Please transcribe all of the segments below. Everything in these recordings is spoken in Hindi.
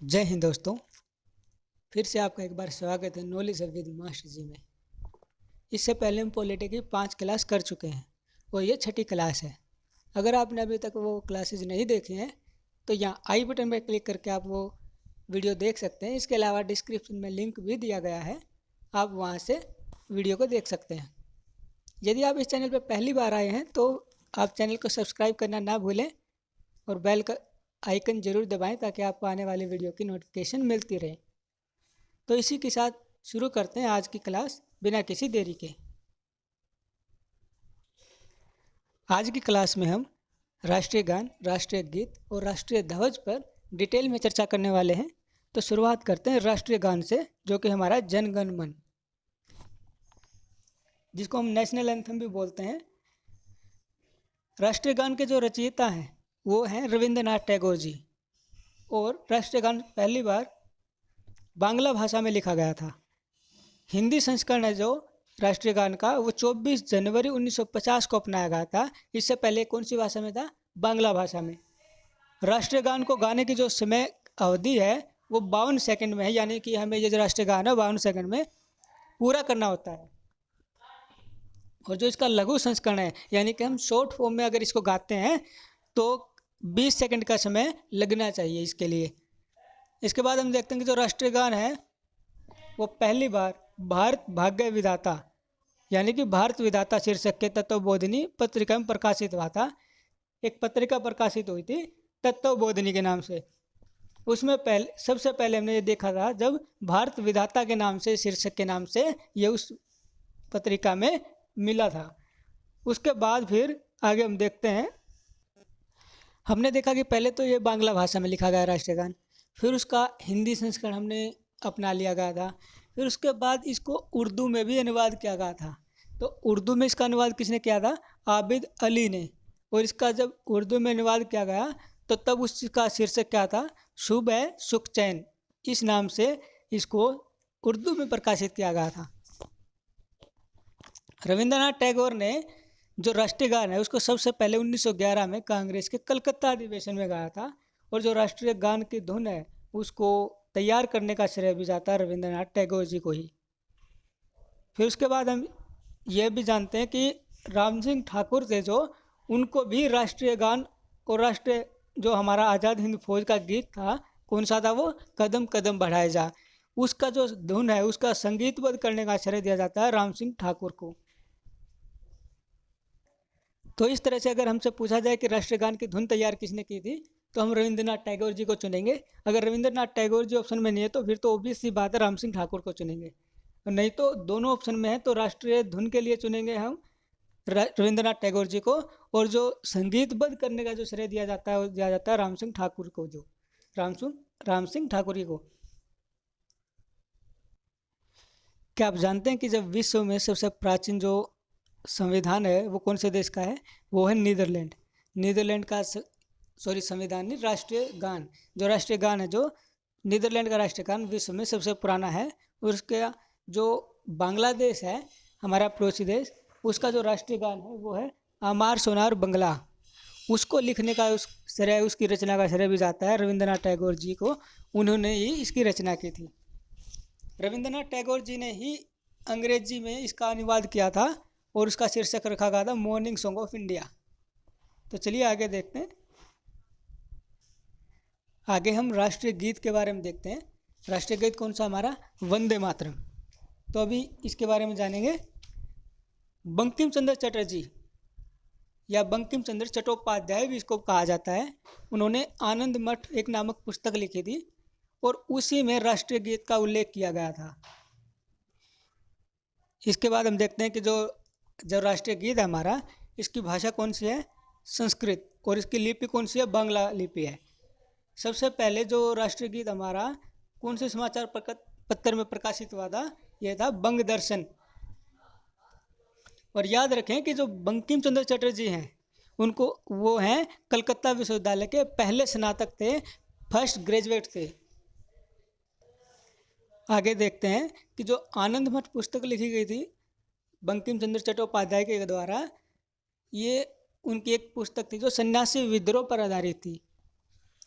जय हिंद दोस्तों। फिर से आपका एक बार स्वागत है नॉलेज विद मास्टर जी में। इससे पहले हम पॉलिटी की 5 क्लास कर चुके हैं और ये छठी क्लास है। अगर आपने अभी तक वो क्लासेस नहीं देखे हैं तो यहाँ आई बटन पर क्लिक करके आप वो वीडियो देख सकते हैं। इसके अलावा डिस्क्रिप्शन में लिंक भी दिया गया है, आप वहाँ से वीडियो को देख सकते हैं। यदि आप इस चैनल पर पहली बार आए हैं तो आप चैनल को सब्सक्राइब करना ना भूलें और बेल का आइकन ज़रूर दबाएं ताकि आपको आने वाली वीडियो की नोटिफिकेशन मिलती रहे। तो इसी के साथ शुरू करते हैं आज की क्लास बिना किसी देरी के। आज की क्लास में हम राष्ट्रीय गान, राष्ट्रीय गीत और राष्ट्रीय ध्वज पर डिटेल में चर्चा करने वाले हैं। तो शुरुआत करते हैं राष्ट्रीय गान से, जो कि हमारा जन गण मन, जिसको हम नेशनल एंथम भी बोलते हैं। राष्ट्रीय गान के जो रचयिता हैं वो हैं रविंद्रनाथ टैगोर जी। और राष्ट्रीय गान पहली बार बांग्ला भाषा में लिखा गया था। हिंदी संस्करण है जो राष्ट्रीय गान का, वो 24 जनवरी 1950 को अपनाया गया था। इससे पहले कौन सी भाषा में था? बांग्ला भाषा में। राष्ट्रीय गान को गाने की जो समय अवधि है वो 52 सेकंड में है, यानी कि हमें ये जो राष्ट्रीय गान है 52 सेकंड में पूरा करना होता है। और जो इसका लघु संस्करण है, यानी कि हम शॉर्ट फॉर्म में अगर इसको गाते हैं तो 20 सेकंड का समय लगना चाहिए इसके लिए। इसके बाद हम देखते हैं कि जो राष्ट्रीय गान है वो पहली बार भारत भाग्य विधाता, यानी कि भारत विधाता शीर्षक के तत्वबोधिनी पत्रिका में प्रकाशित हुआ था। एक पत्रिका प्रकाशित हुई थी तत्वबोधिनी के नाम से। उसमें सबसे पहले हमने ये देखा था जब भारत विधाता के नाम से, शीर्षक के नाम से ये उस पत्रिका में मिला था। उसके बाद फिर आगे हम देखते हैं, हमने देखा कि पहले तो ये बांग्ला भाषा में लिखा गया राष्ट्रीय गान, फिर उसका हिंदी संस्करण हमने अपना लिया गया था। फिर उसके बाद इसको उर्दू में भी अनुवाद किया गया था। तो उर्दू में इसका अनुवाद किसने किया था? आबिद अली ने। और इसका जब उर्दू में अनुवाद किया गया तो तब उसका शीर्षक क्या था? शुभ है सुख चैन। इस नाम से इसको उर्दू में प्रकाशित किया गया था। रविंद्रनाथ टैगोर ने जो राष्ट्रीय गान है उसको सबसे पहले 1911 में कांग्रेस के कलकत्ता अधिवेशन में गाया था। और जो राष्ट्रीय गान की धुन है उसको तैयार करने का श्रेय भी जाता है रविंद्रनाथ टैगोर जी को ही। फिर उसके बाद हम ये भी जानते हैं कि राम सिंह ठाकुर थे जो, उनको भी राष्ट्रीय गान और राष्ट्रीय जो हमारा आज़ाद हिंद फौज का गीत था, कौन सा था वो? कदम कदम बढ़ाए जा। उसका जो धुन है उसका संगीतबद्ध करने का श्रेय दिया जाता है राम सिंह ठाकुर को। तो इस तरह से अगर हमसे पूछा जाए कि राष्ट्रीय गान की धुन तैयार किसने की थी तो हम रविंद्रनाथ टैगोर जी को चुनेंगे। अगर रविंद्रनाथ टैगोर जी ऑप्शन में नहीं है तो फिर तो ऑब्वियस सी बात है राम सिंह ठाकुर को चुनेंगे। और नहीं तो दोनों ऑप्शन में है तो राष्ट्रीय धुन के लिए चुनेंगे हम रविंद्रनाथ टैगोर जी को। और जो संगीतबद्ध करने का जो श्रेय दिया जाता है वो दिया जाता है राम सिंह ठाकुर को, जो राम सिंह ठाकुर जी को। क्या आप जानते हैं कि जब विश्व में सबसे प्राचीन जो संविधान है वो कौन से देश का है? वो है नीदरलैंड। नीदरलैंड का संविधान नहीं, राष्ट्रीय गान, जो राष्ट्रीय गान है जो नीदरलैंड का राष्ट्रीय गान विश्व में सबसे पुराना है। और उसका जो बांग्लादेश है, हमारा पड़ोसी देश, उसका जो राष्ट्रीय गान है वो है आमार सोनार बंगला। उसको लिखने का उस श्रेय, उसकी रचना का श्रेय भी जाता है रविंद्रनाथ टैगोर जी को। उन्होंने ही इसकी रचना की थी। रविंद्रनाथ टैगोर जी ने ही अंग्रेजी में इसका अनुवाद किया था और उसका शीर्षक रखा गया था मॉर्निंग सॉन्ग ऑफ इंडिया। तो चलिए आगे देखते हैं। आगे हम राष्ट्रीय गीत के बारे में देखते हैं। राष्ट्रीय गीत कौन सा हमारा? वंदे मातरम। तो अभी इसके बारे में जानेंगे। बंकिम चंद्र चटर्जी या बंकिम चंद्र चट्टोपाध्याय भी इसको कहा जाता है, उन्होंने आनंद मठ एक नामक पुस्तक लिखी थी और उसी में राष्ट्रीय गीत का उल्लेख किया गया था। इसके बाद हम देखते हैं कि जो राष्ट्रीय गीत है हमारा, इसकी भाषा कौन सी है? संस्कृत। और इसकी लिपि कौन सी है? बांग्ला लिपि है। सबसे पहले जो राष्ट्रीय गीत हमारा कौन से समाचार पत्र में प्रकाशित हुआ था? यह था बंग दर्शन। और याद रखें कि जो बंकिम चंद्र चटर्जी हैं उनको, वो हैं कलकत्ता विश्वविद्यालय के पहले स्नातक थे, फर्स्ट ग्रेजुएट थे। आगे देखते हैं कि जो आनंद मठ पुस्तक लिखी गई थी बंकिम चंद्र चट्टोपाध्याय के द्वारा, ये उनकी एक पुस्तक थी जो सन्यासी विद्रोह पर आधारित थी।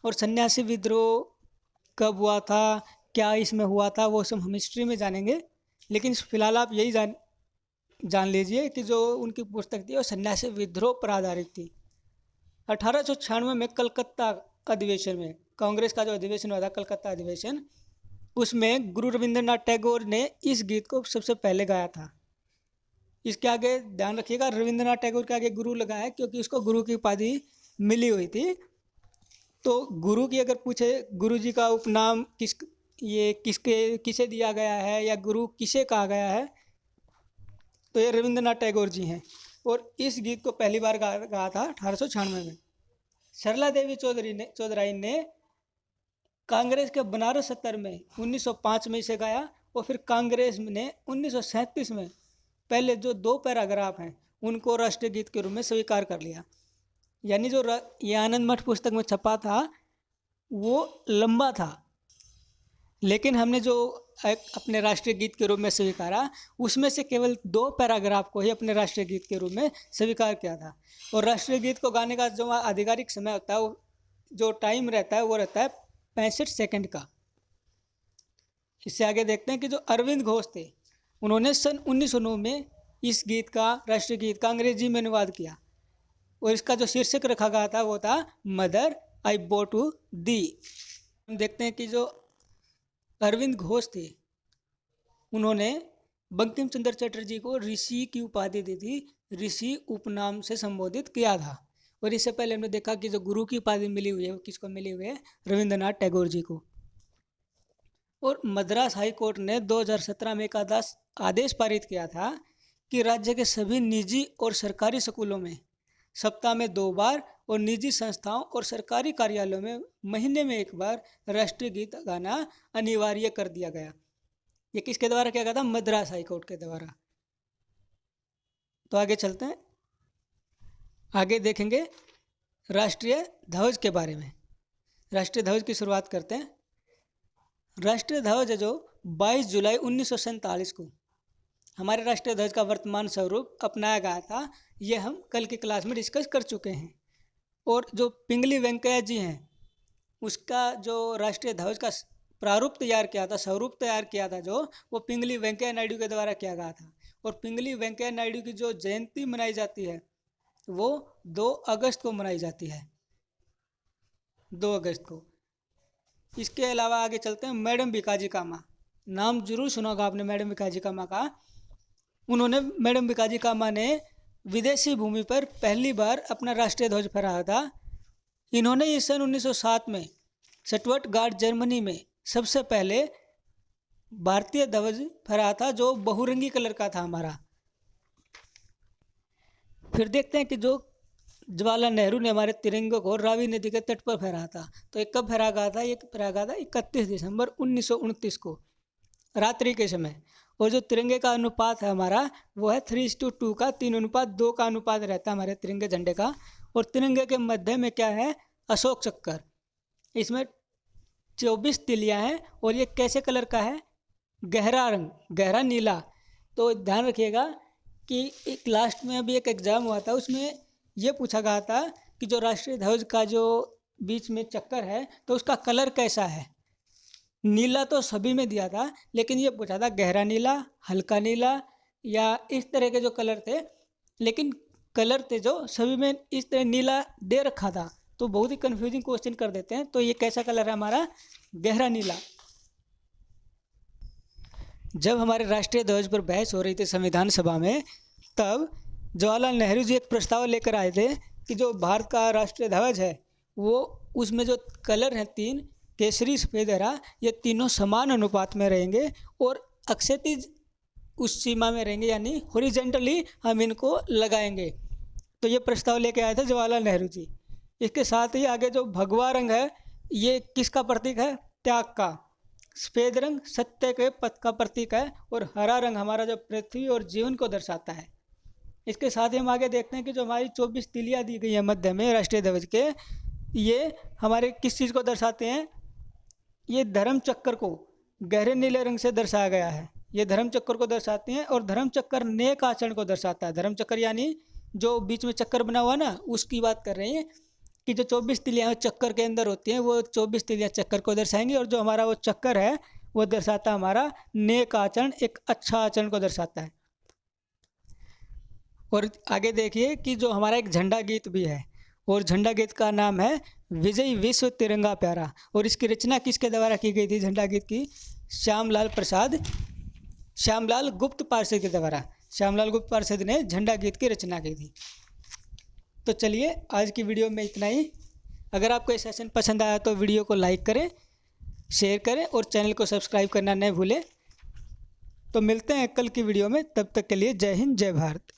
और सन्यासी विद्रोह कब हुआ था, क्या इसमें हुआ था, वो सब हम हिस्ट्री में जानेंगे। लेकिन फिलहाल आप यही जान लीजिए कि जो उनकी पुस्तक थी वो सन्यासी विद्रोह पर आधारित थी। 1896 में कलकत्ता अधिवेशन में, कांग्रेस का जो अधिवेशन हुआ था कलकत्ता अधिवेशन, उसमें गुरु रविंद्रनाथ टैगोर ने इस गीत को सबसे पहले गाया था। इसके आगे ध्यान रखिएगा, रविंद्रनाथ टैगोर के आगे गुरु लगा है क्योंकि उसको गुरु की उपाधि मिली हुई थी। तो गुरु की अगर पूछे गुरु जी का उपनाम किसे दिया गया है या गुरु किसे कहा गया है, तो ये रविंद्रनाथ टैगोर जी हैं। और इस गीत को पहली बार गाया था 1896 में। सरला देवी चौधराई ने कांग्रेस के बनारस सत्र में 1905 में इसे गाया, और फिर कांग्रेस ने 1937 में पहले जो 2 पैराग्राफ हैं उनको राष्ट्रीय गीत के रूप में स्वीकार कर लिया। यानी जो ये आनंद मठ पुस्तक में छपा था वो लंबा था, लेकिन हमने जो अपने राष्ट्रीय गीत के रूप में स्वीकारा उसमें से केवल 2 पैराग्राफ को ही अपने राष्ट्रीय गीत के रूप में स्वीकार किया था। और राष्ट्रीय गीत को गाने का जो आधिकारिक समय होता है, जो टाइम रहता है वो रहता है 65 सेकंड का। इससे आगे देखते हैं कि जो अरविंद घोष थे उन्होंने सन 1909 में इस गीत का, राष्ट्रीय गीत का अंग्रेजी में अनुवाद किया, और इसका जो शीर्षक रखा गया था वो था मदर आई बो टू दी। हम देखते हैं कि जो अरविंद घोष थे उन्होंने बंकिम चंद्र चटर्जी को ऋषि की उपाधि दी थी, ऋषि उपनाम से संबोधित किया था। और इससे पहले हमने देखा कि जो गुरु की उपाधि मिली हुई है वो किसको मिली हुई है, रविंद्रनाथ टैगोर जी को। और मद्रास हाई कोर्ट ने 2017 में एक आदेश पारित किया था कि राज्य के सभी निजी और सरकारी स्कूलों में सप्ताह में 2 बार और निजी संस्थाओं और सरकारी कार्यालयों में महीने में 1 बार राष्ट्रीय गीत गाना अनिवार्य कर दिया गया। ये किसके द्वारा किया गया था? मद्रास हाई कोर्ट के द्वारा। तो आगे चलते हैं, आगे देखेंगे राष्ट्रीय ध्वज के बारे में। राष्ट्रीय ध्वज की शुरुआत करते हैं। राष्ट्रीय ध्वज है जो 22 जुलाई 1947 को हमारे राष्ट्रीय ध्वज का वर्तमान स्वरूप अपनाया गया था, ये हम कल की क्लास में डिस्कस कर चुके हैं। और जो पिंगली वेंकैया जी हैं उसका जो राष्ट्रीय ध्वज का प्रारूप तैयार किया था, स्वरूप तैयार किया था जो, वो पिंगली वेंकैया नायडू के द्वारा किया गया था। और पिंगली वेंकैया नायडू की जो जयंती मनाई जाती है वो 2 अगस्त को मनाई जाती है, 2 अगस्त को। इसके अलावा आगे चलते हैं, मैडम भिकाजी कामा, नाम जरूर सुना होगा आपने मैडम भिकाजी कामा का। मैडम भिकाजी कामा ने विदेशी भूमि पर पहली बार अपना राष्ट्रीय ध्वज फहराया था। इन्होंने इस सन 1907 में स्टुटगार्ट जर्मनी में सबसे पहले भारतीय ध्वज फहराया था जो बहुरंगी कलर का था हमारा। फिर देखते हैं कि जो जवाहरलाल नेहरू ने हमारे तिरंगे को रावी नदी के तट पर फहराया था। तो एक कब फहराया गया था? ये फहराया गया था 31 दिसंबर 1929 को रात्रि के समय। और जो तिरंगे का अनुपात है हमारा वो है 3:2 का, 3:2 का अनुपात रहता है हमारे तिरंगे झंडे का। और तिरंगे के मध्य में क्या है? अशोक चक्कर। इसमें 24 तिलियाँ हैं और ये कैसे कलर का है? गहरा रंग, गहरा नीला। तो ध्यान रखिएगा कि एक लास्ट में अभी एक एग्ज़ाम हुआ था, उसमें ये पूछा गया था कि जो राष्ट्रीय ध्वज का जो बीच में चक्कर है तो उसका कलर कैसा है। नीला तो सभी में दिया था, लेकिन ये पूछा था गहरा नीला, हल्का नीला या इस तरह के जो कलर थे। लेकिन कलर थे जो सभी में इस तरह नीला दे रखा था, तो बहुत ही कंफ्यूजिंग क्वेश्चन कर देते हैं। तो ये कैसा कलर है हमारा? गहरा नीला। जब हमारे राष्ट्रीय ध्वज पर बहस हो रही थी संविधान सभा में, तब जवाहरलाल नेहरू जी एक प्रस्ताव लेकर आए थे कि जो भारत का राष्ट्रीय ध्वज है वो, उसमें जो कलर हैं 3, केसरी, सफ़ेद, हरा, ये तीनों समान अनुपात में रहेंगे और अक्षैतिज उस सीमा में रहेंगे, यानी हॉरिजेंटली हम इनको लगाएंगे। तो ये प्रस्ताव लेके आए थे जवाहरलाल नेहरू जी। इसके साथ ही आगे जो भगवा रंग है ये किसका प्रतीक है? त्याग का। सफ़ेद रंग सत्य के पथ का प्रतीक है और हरा रंग हमारा जो पृथ्वी और जीवन को दर्शाता है। इसके साथ ही हम आगे देखते हैं कि जो हमारी 24 तिलियाँ दी गई हैं मध्य में राष्ट्रीय ध्वज के, ये हमारे किस चीज़ को दर्शाते हैं? ये धर्म चक्कर को गहरे नीले रंग से दर्शाया गया है। ये धर्म चक्कर को दर्शाते हैं और धर्म चक्कर नेक आचरण को दर्शाता है। धर्म चक्कर यानी जो बीच में चक्कर बना हुआ ना, उसकी बात कर रहे हैं कि जो 24 तिलियाँ चक्कर के अंदर होती हैं वो 24 तिलियाँ चक्कर को दर्शाएंगी, और जो हमारा वो चक्कर है वो दर्शाता हमारा नेक आचरण, एक अच्छा आचरण को दर्शाता है। और आगे देखिए कि जो हमारा एक झंडा गीत भी है, और झंडा गीत का नाम है विजय विश्व तिरंगा प्यारा, और इसकी रचना किसके द्वारा की गई थी झंडा गीत की? श्यामलाल गुप्त पार्षद के द्वारा। श्यामलाल गुप्त पार्षद ने झंडा गीत की रचना की थी। तो चलिए आज की वीडियो में इतना ही। अगर आपको ये सेशन पसंद आया तो वीडियो को लाइक करें, शेयर करें और चैनल को सब्सक्राइब करना न भूलें। तो मिलते हैं कल की वीडियो में, तब तक के लिए जय हिंद जय भारत।